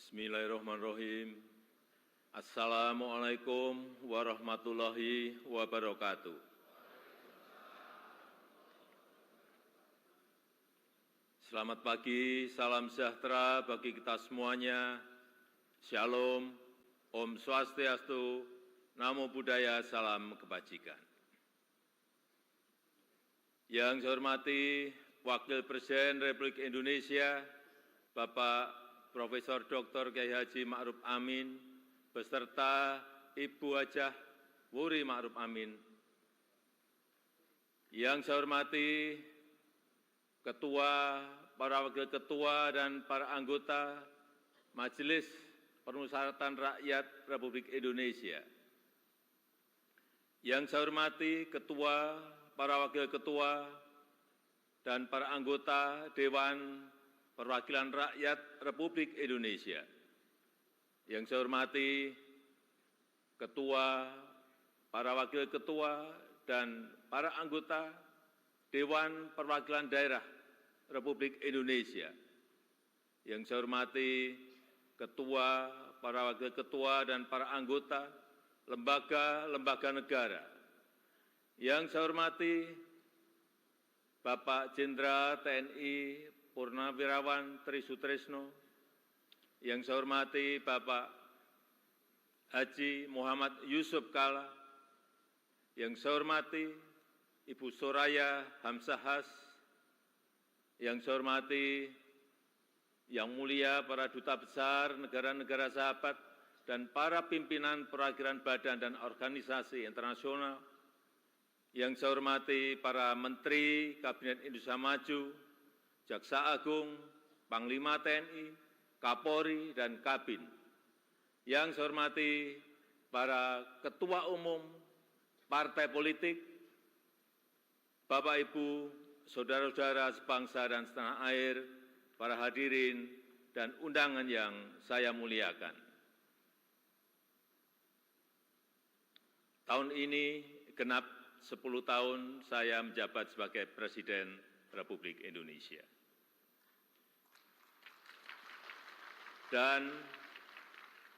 Bismillahirrahmanirrahim. Assalamualaikum warahmatullahi wabarakatuh. Selamat pagi, salam sejahtera bagi kita semuanya. Shalom, Om Swastiastu, Namo Buddhaya, salam kebajikan. Yang saya hormati Wakil Presiden Republik Indonesia, Bapak Profesor Dr. Kiai Haji Ma'ruf Amin, beserta Ibu Hajah Wuri Ma'ruf Amin. Yang saya hormati Ketua, para Wakil Ketua, dan para anggota Majelis Permusyawaratan Rakyat Republik Indonesia. Yang saya hormati Ketua, para Wakil Ketua, dan para anggota Dewan Perwakilan Rakyat Republik Indonesia. Yang saya hormati Ketua, para Wakil Ketua, dan para anggota Dewan Perwakilan Daerah Republik Indonesia. Yang saya hormati Ketua, para Wakil Ketua, dan para anggota lembaga-lembaga negara. Yang saya hormati Bapak Jenderal TNI Purnawirawan Tri Sutrisno, yang saya hormati Bapak Haji Muhammad Yusuf Kalla, yang saya hormati Ibu Soraya Hamsahas, yang saya hormati Yang Mulia para Duta Besar negara-negara sahabat dan para pimpinan perwakilan badan dan organisasi internasional, yang saya hormati para Menteri Kabinet Indonesia Maju, Jaksa Agung, Panglima TNI, Kapolri, dan Kabin. Yang saya hormati para Ketua Umum Partai Politik, Bapak Ibu, Saudara-saudara sebangsa dan setanah air, para hadirin dan undangan yang saya muliakan. Tahun ini genap 10 tahun saya menjabat sebagai Presiden Republik Indonesia. Dan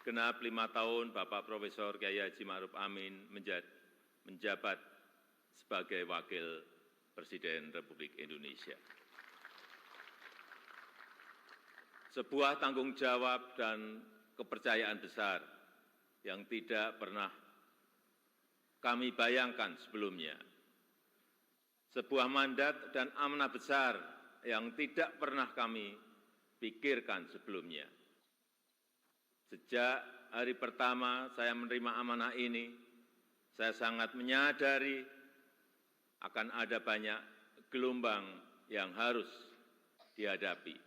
genap 5 tahun Bapak Profesor Kiai Haji Ma'ruf Amin menjabat sebagai Wakil Presiden Republik Indonesia. Sebuah tanggung jawab dan kepercayaan besar yang tidak pernah kami bayangkan sebelumnya. Sebuah mandat dan amanah besar yang tidak pernah kami pikirkan sebelumnya. Sejak hari pertama saya menerima amanah ini, saya sangat menyadari akan ada banyak gelombang yang harus dihadapi.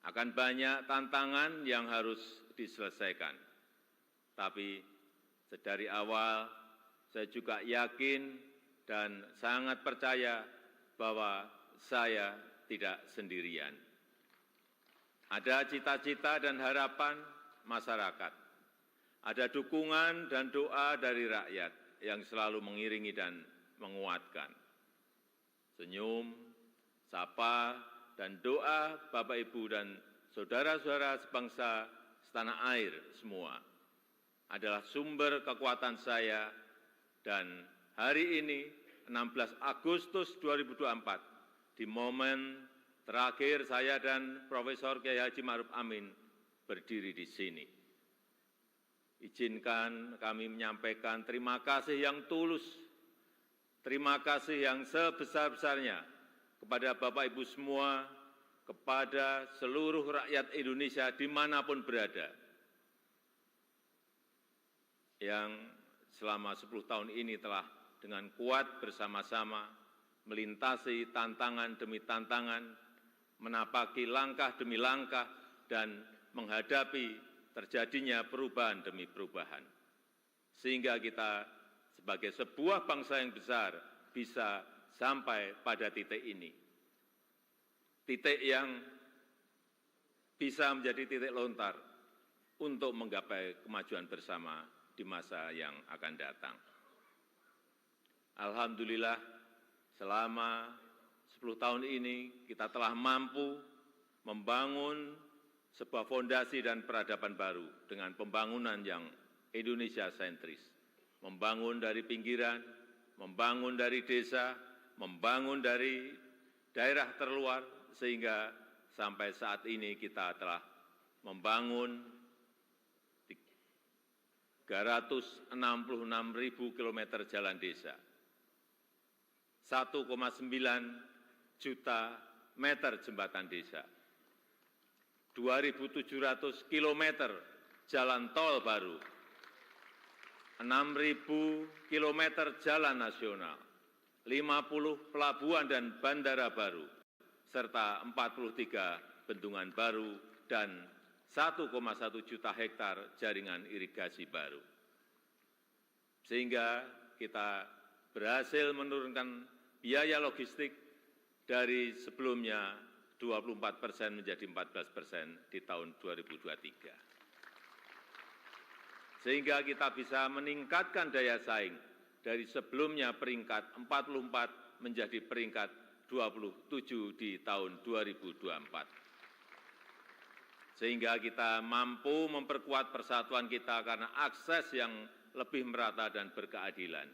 Akan banyak tantangan yang harus diselesaikan. Tapi sedari awal saya juga yakin dan sangat percaya bahwa saya tidak sendirian. Ada cita-cita dan harapan masyarakat. Ada dukungan dan doa dari rakyat yang selalu mengiringi dan menguatkan. Senyum, sapa, dan doa Bapak, Ibu, dan saudara-saudara sebangsa setanah air semua adalah sumber kekuatan saya. Dan hari ini, 16 Agustus 2024, di momen terakhir saya dan Profesor Kiai Haji Ma'ruf Amin berdiri di sini. Izinkan kami menyampaikan terima kasih yang tulus, terima kasih yang sebesar-besarnya kepada Bapak Ibu semua, kepada seluruh rakyat Indonesia dimanapun berada, yang selama 10 tahun ini telah dengan kuat bersama-sama melintasi tantangan demi tantangan, menapaki langkah demi langkah, dan menghadapi terjadinya perubahan demi perubahan. Sehingga kita sebagai sebuah bangsa yang besar bisa sampai pada titik ini. Titik yang bisa menjadi titik lontar untuk menggapai kemajuan bersama di masa yang akan datang. Alhamdulillah, selama 10 tahun ini kita telah mampu membangun sebuah fondasi dan peradaban baru dengan pembangunan yang Indonesia sentris, membangun dari pinggiran, membangun dari desa, membangun dari daerah terluar, sehingga sampai saat ini kita telah membangun 366.000 kilometer jalan desa, 1,9 juta meter jembatan desa, 2.700 kilometer jalan tol baru, 6.000 kilometer jalan nasional, 50 pelabuhan dan bandara baru, serta 43 bendungan baru dan 1,1 juta hektar jaringan irigasi baru. Sehingga kita berhasil menurunkan biaya logistik dari sebelumnya 24% menjadi 14% di tahun 2023. Sehingga kita bisa meningkatkan daya saing dari sebelumnya peringkat 44 menjadi peringkat 27 di tahun 2024. Sehingga kita mampu memperkuat persatuan kita karena akses yang lebih merata dan berkeadilan.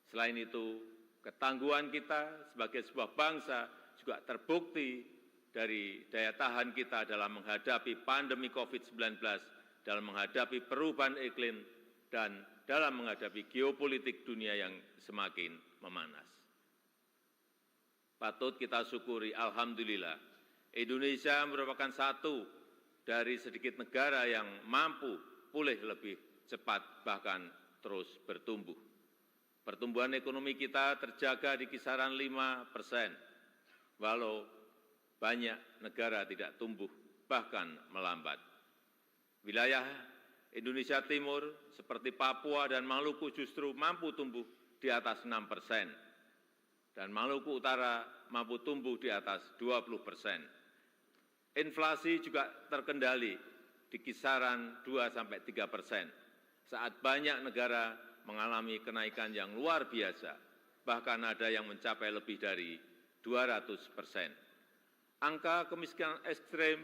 Selain itu, ketangguhan kita sebagai sebuah bangsa juga terbukti dari daya tahan kita dalam menghadapi pandemi COVID-19, dalam menghadapi perubahan iklim, dan dalam menghadapi geopolitik dunia yang semakin memanas. Patut kita syukuri, alhamdulillah, Indonesia merupakan satu dari sedikit negara yang mampu pulih lebih cepat, bahkan terus bertumbuh. Pertumbuhan ekonomi kita terjaga di kisaran 5%, walau banyak negara tidak tumbuh, bahkan melambat. Wilayah Indonesia Timur seperti Papua dan Maluku justru mampu tumbuh di atas 6%, dan Maluku Utara mampu tumbuh di atas 20%. Inflasi juga terkendali di kisaran 2–3%, saat banyak negara mengalami kenaikan yang luar biasa, bahkan ada yang mencapai lebih dari 200%. Angka kemiskinan ekstrem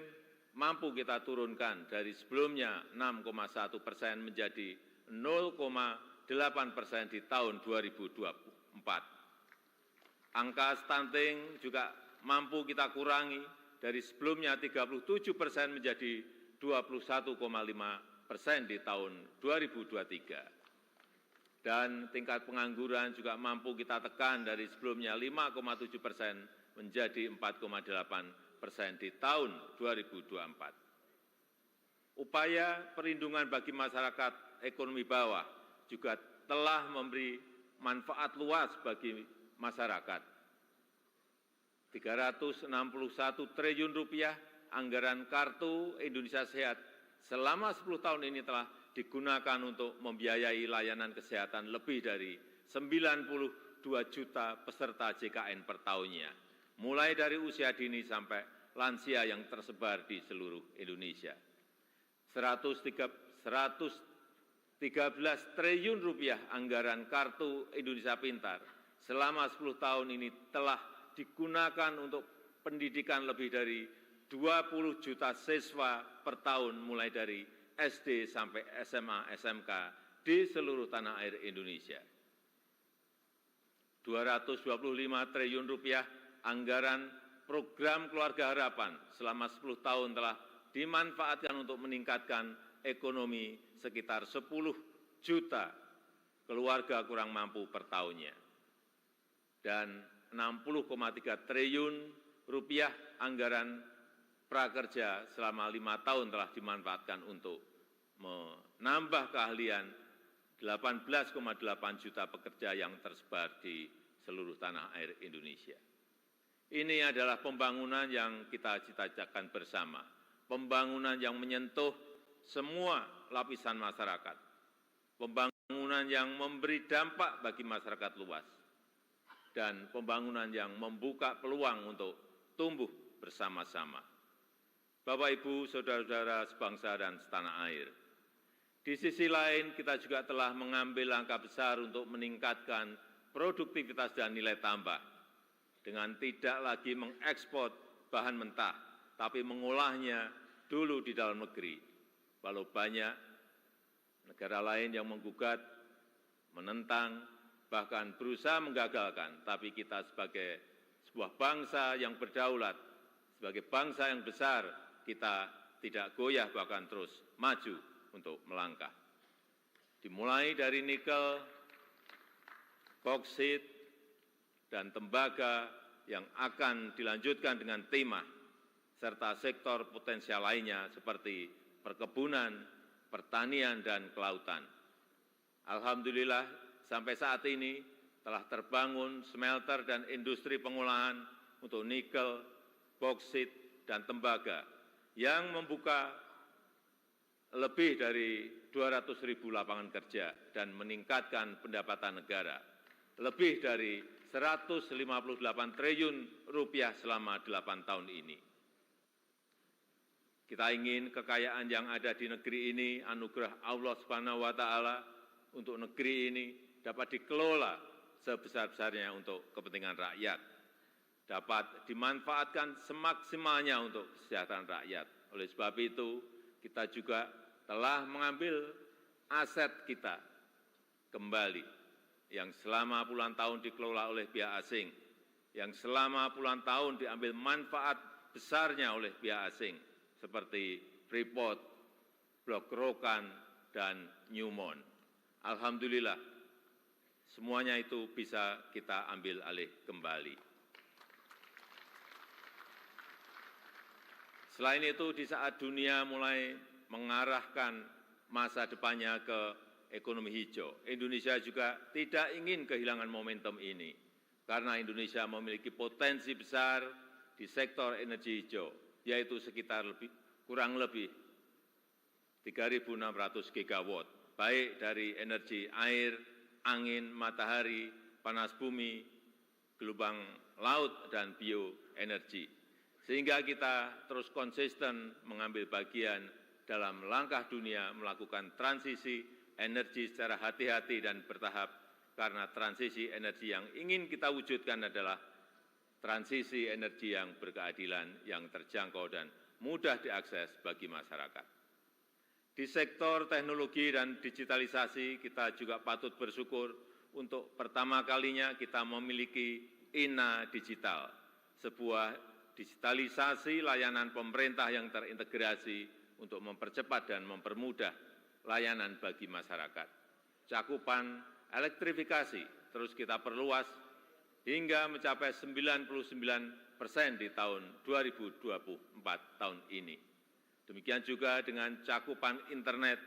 mampu kita turunkan dari sebelumnya 6,1% menjadi 0,8% di tahun 2024. Angka stunting juga mampu kita kurangi dari sebelumnya 37% menjadi 21,5% di tahun 2023. Dan tingkat pengangguran juga mampu kita tekan dari sebelumnya 5,7% menjadi 4,8% di tahun 2024. Upaya perlindungan bagi masyarakat ekonomi bawah juga telah memberi manfaat luas bagi masyarakat. 361 triliun rupiah anggaran Kartu Indonesia Sehat selama 10 tahun ini telah digunakan untuk membiayai layanan kesehatan lebih dari 92 juta peserta JKN per tahunnya, mulai dari usia dini sampai lansia yang tersebar di seluruh Indonesia. 113 triliun rupiah anggaran Kartu Indonesia Pintar selama 10 tahun ini telah digunakan untuk pendidikan lebih dari 20 juta siswa per tahun mulai dari SD sampai SMA, SMK di seluruh tanah air Indonesia. 225 triliun rupiah anggaran program Keluarga Harapan selama 10 tahun telah dimanfaatkan untuk meningkatkan ekonomi sekitar 10 juta keluarga kurang mampu per tahunnya. Dan 60,3 triliun rupiah anggaran prakerja selama 5 tahun telah dimanfaatkan untuk menambah keahlian 18,8 juta pekerja yang tersebar di seluruh tanah air Indonesia. Ini adalah pembangunan yang kita cita-citakan bersama, pembangunan yang menyentuh semua lapisan masyarakat, pembangunan yang memberi dampak bagi masyarakat luas, dan pembangunan yang membuka peluang untuk tumbuh bersama-sama. Bapak, Ibu, saudara-saudara sebangsa dan setanah air, di sisi lain kita juga telah mengambil langkah besar untuk meningkatkan produktivitas dan nilai tambah dengan tidak lagi mengekspor bahan mentah, tapi mengolahnya dulu di dalam negeri. Walau banyak negara lain yang menggugat, menentang, bahkan berusaha menggagalkan, tapi kita sebagai sebuah bangsa yang berdaulat, sebagai bangsa yang besar, kita tidak goyah bahkan terus maju untuk melangkah. Dimulai dari nikel, boksit, dan tembaga yang akan dilanjutkan dengan timah, serta sektor potensial lainnya seperti perkebunan, pertanian, dan kelautan. Alhamdulillah, sampai saat ini telah terbangun smelter dan industri pengolahan untuk nikel, boksit, dan tembaga yang membuka lebih dari 200.000 lapangan kerja dan meningkatkan pendapatan negara, lebih dari 158 triliun rupiah selama 8 tahun ini. Kita ingin kekayaan yang ada di negeri ini, anugerah Allah Subhanahu wa Ta'ala untuk negeri ini dapat dikelola sebesar-besarnya untuk kepentingan rakyat, dapat dimanfaatkan semaksimalnya untuk kesejahteraan rakyat. Oleh sebab itu, kita juga telah mengambil aset kita kembali yang selama puluhan tahun dikelola oleh pihak asing, yang selama puluhan tahun diambil manfaat besarnya oleh pihak asing, seperti Freeport, Blok Rokan, dan Newmont. Alhamdulillah, semuanya itu bisa kita ambil alih kembali. Selain itu, di saat dunia mulai mengarahkan masa depannya ke ekonomi hijau, Indonesia juga tidak ingin kehilangan momentum ini, karena Indonesia memiliki potensi besar di sektor energi hijau, yaitu sekitar kurang lebih 3.600 gigawatt, baik dari energi air, angin, matahari, panas bumi, gelombang laut, dan bioenergi. Sehingga kita terus konsisten mengambil bagian dalam langkah dunia melakukan transisi energi secara hati-hati dan bertahap, karena transisi energi yang ingin kita wujudkan adalah transisi energi yang berkeadilan, yang terjangkau dan mudah diakses bagi masyarakat. Di sektor teknologi dan digitalisasi, kita juga patut bersyukur untuk pertama kalinya kita memiliki INA Digital, sebuah digitalisasi layanan pemerintah yang terintegrasi untuk mempercepat dan mempermudah layanan bagi masyarakat. Cakupan elektrifikasi terus kita perluas hingga mencapai 99% di tahun 2024 tahun ini. Demikian juga dengan cakupan internet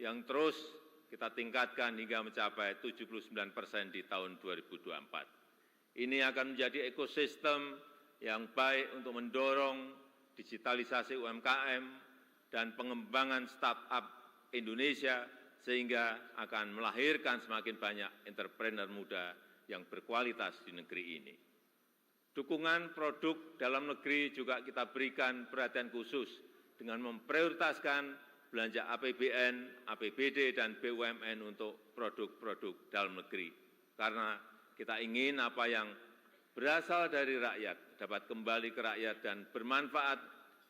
yang terus kita tingkatkan hingga mencapai 79% di tahun 2024. Ini akan menjadi ekosistem yang baik untuk mendorong digitalisasi UMKM dan pengembangan startup Indonesia, sehingga akan melahirkan semakin banyak entrepreneur muda yang berkualitas di negeri ini. Dukungan produk dalam negeri juga kita berikan perhatian khusus dengan memprioritaskan belanja APBN, APBD, dan BUMN untuk produk-produk dalam negeri. Karena kita ingin apa yang berasal dari rakyat dapat kembali ke rakyat dan bermanfaat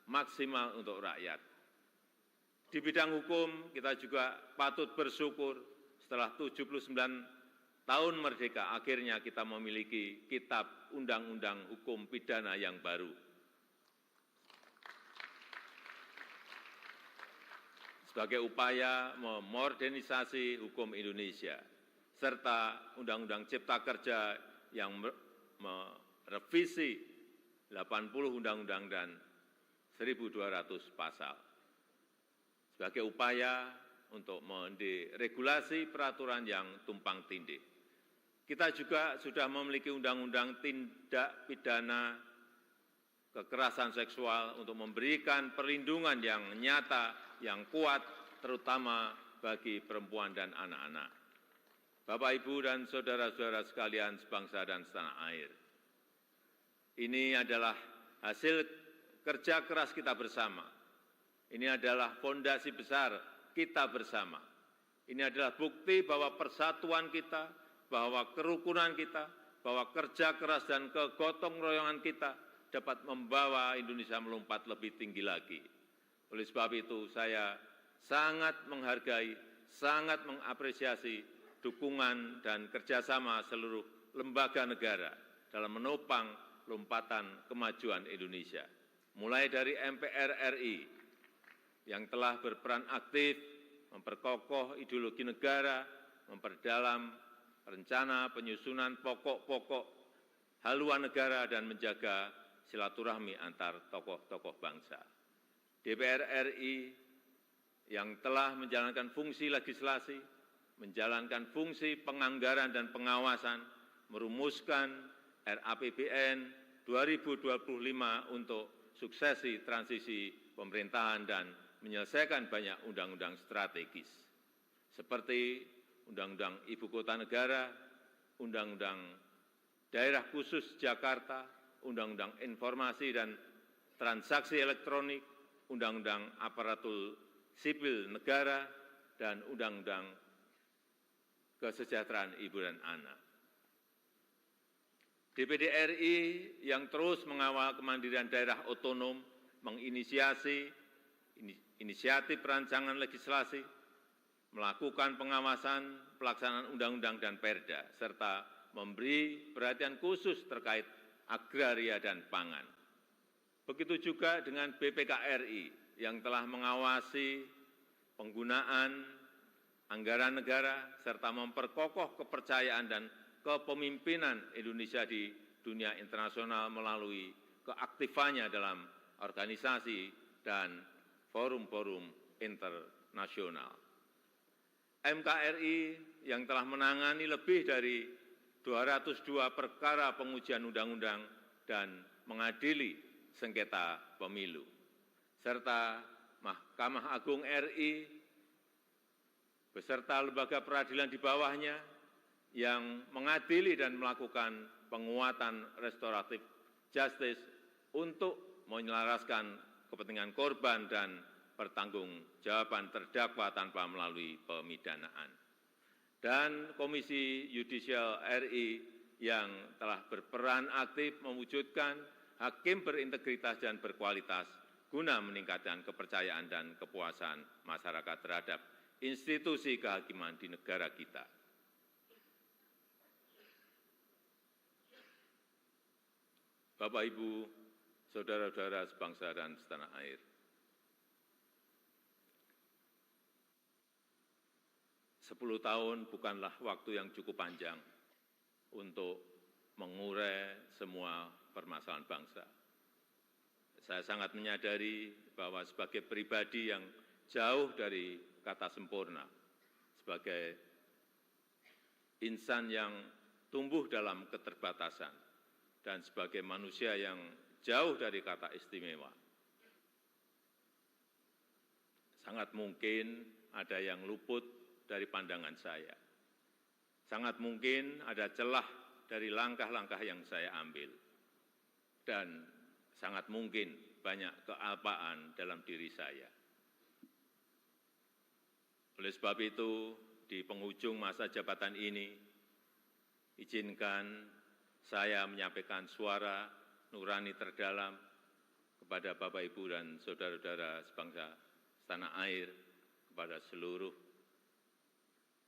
maksimal untuk rakyat. Di bidang hukum, kita juga patut bersyukur setelah 79 tahun merdeka, akhirnya kita memiliki Kitab Undang-Undang Hukum Pidana yang baru. Sebagai upaya memodernisasi hukum Indonesia, serta Undang-Undang Cipta Kerja yang merevisi 80 undang-undang dan 1.200 pasal. Sebagai upaya untuk menderegulasi peraturan yang tumpang tindih. Kita juga sudah memiliki undang-undang tindak pidana kekerasan seksual untuk memberikan perlindungan yang nyata, yang kuat, terutama bagi perempuan dan anak-anak. Bapak, Ibu, dan saudara-saudara sekalian sebangsa dan setanah air, ini adalah hasil kerja keras kita bersama. Ini adalah fondasi besar kita bersama. Ini adalah bukti bahwa persatuan kita, bahwa kerukunan kita, bahwa kerja keras dan kegotong royongan kita dapat membawa Indonesia melompat lebih tinggi lagi. Oleh sebab itu, saya sangat menghargai, sangat mengapresiasi dukungan dan kerjasama seluruh lembaga negara dalam menopang lompatan kemajuan Indonesia. Mulai dari MPR RI yang telah berperan aktif memperkokoh ideologi negara, memperdalam rencana penyusunan pokok-pokok haluan negara dan menjaga silaturahmi antar tokoh-tokoh bangsa. DPR RI yang telah menjalankan fungsi legislasi, menjalankan fungsi penganggaran dan pengawasan, merumuskan RAPBN 2025 untuk suksesi transisi pemerintahan dan menyelesaikan banyak undang-undang strategis, seperti Undang-Undang Ibu Kota Negara, Undang-Undang Daerah Khusus Jakarta, Undang-Undang Informasi dan Transaksi Elektronik, Undang-Undang Aparatur Sipil Negara, dan Undang-Undang Kesejahteraan Ibu dan Anak. DPD RI yang terus mengawal kemandirian daerah otonom, menginisiasi inisiatif rancangan legislasi, melakukan pengawasan pelaksanaan undang-undang dan perda, serta memberi perhatian khusus terkait agraria dan pangan. Begitu juga dengan BPKRI yang telah mengawasi penggunaan anggaran negara serta memperkokoh kepercayaan dan kepemimpinan Indonesia di dunia internasional melalui keaktifannya dalam organisasi dan forum-forum internasional. MKRI yang telah menangani lebih dari 202 perkara pengujian undang-undang dan mengadili sengketa pemilu, serta Mahkamah Agung RI beserta lembaga peradilan di bawahnya yang mengadili dan melakukan penguatan restoratif justice untuk menyelaraskan kepentingan korban dan pertanggungjawaban terdakwa tanpa melalui pemidanaan. Dan Komisi Yudisial RI yang telah berperan aktif mewujudkan hakim berintegritas dan berkualitas guna meningkatkan kepercayaan dan kepuasan masyarakat terhadap institusi kehakiman di negara kita. Bapak, Ibu, saudara-saudara sebangsa dan setanah air, 10 tahun bukanlah waktu yang cukup panjang untuk mengurai semua permasalahan bangsa. Saya sangat menyadari bahwa sebagai pribadi yang jauh dari kata sempurna, sebagai insan yang tumbuh dalam keterbatasan, dan sebagai manusia yang jauh dari kata istimewa, sangat mungkin ada yang luput dari pandangan saya. Sangat mungkin ada celah dari langkah-langkah yang saya ambil. Dan sangat mungkin banyak kealpaan dalam diri saya. Oleh sebab itu, di penghujung masa jabatan ini, izinkan saya menyampaikan suara nurani terdalam kepada Bapak, Ibu, dan saudara-saudara sebangsa setanah air, kepada seluruh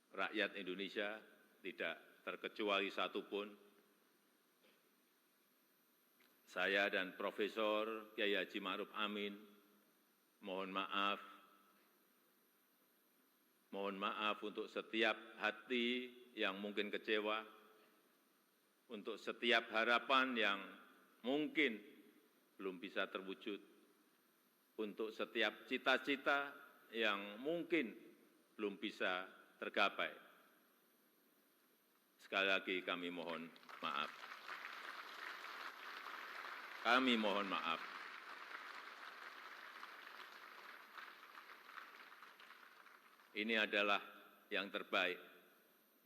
rakyat Indonesia, tidak terkecuali satupun. Saya dan Profesor Kiai Haji Ma'ruf Amin mohon maaf untuk setiap hati yang mungkin kecewa, untuk setiap harapan yang mungkin belum bisa terwujud, untuk setiap cita-cita yang mungkin belum bisa tergapai. Sekali lagi kami mohon maaf. Kami mohon maaf. Ini adalah yang terbaik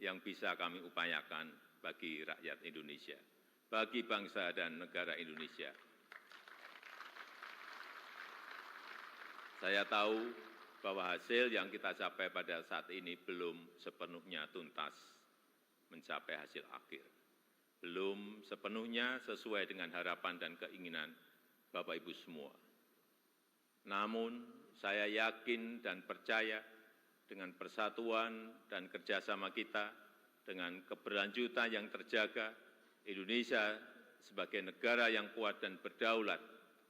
yang bisa kami upayakan bagi rakyat Indonesia, bagi bangsa dan negara Indonesia. Saya tahu bahwa hasil yang kita capai pada saat ini belum sepenuhnya tuntas mencapai hasil akhir. Belum sepenuhnya sesuai dengan harapan dan keinginan Bapak Ibu semua. Namun, saya yakin dan percaya dengan persatuan dan kerjasama kita, dengan keberlanjutan yang terjaga, Indonesia sebagai negara yang kuat dan berdaulat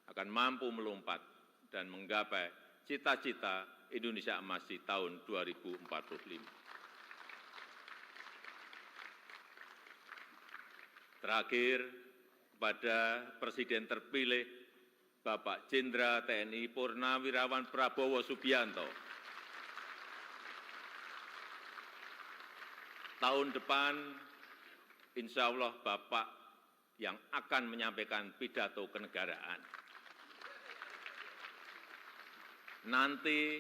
akan mampu melompat dan menggapai cita-cita Indonesia Emas di tahun 2045. Terakhir, kepada Presiden terpilih Bapak Jenderal TNI Purnawirawan Prabowo Subianto. Tahun depan, insya Allah Bapak yang akan menyampaikan pidato kenegaraan. Nanti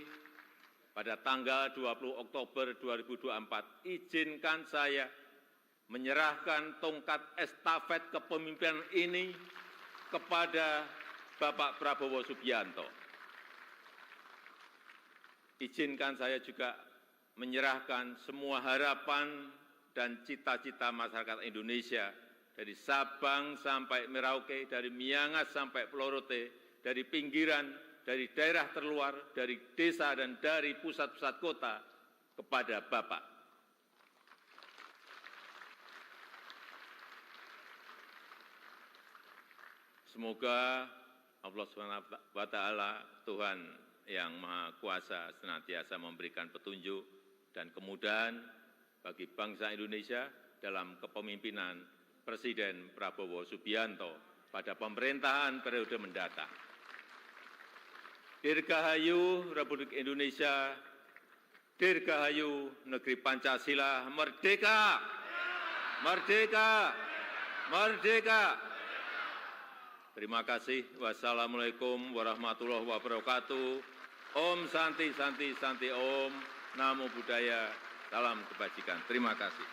pada tanggal 20 Oktober 2024, izinkan saya menyerahkan tongkat estafet kepemimpinan ini kepada Bapak Prabowo Subianto. Izinkan saya juga menyerahkan semua harapan dan cita-cita masyarakat Indonesia dari Sabang sampai Merauke, dari Miangas sampai Pulau-Rote, dari pinggiran, dari daerah terluar, dari desa dan dari pusat-pusat kota kepada Bapak. Semoga Allah SWT, Tuhan yang Maha Kuasa, senantiasa memberikan petunjuk dan kemudahan bagi bangsa Indonesia dalam kepemimpinan Presiden Prabowo Subianto pada pemerintahan periode mendatang. Dirgahayu Republik Indonesia, Dirgahayu Negeri Pancasila, merdeka! Merdeka! Merdeka! Terima kasih. Wassalamualaikum warahmatullahi wabarakatuh. Om Santi Santi Santi Om. Namo Buddhaya. Salam kebajikan. Terima kasih.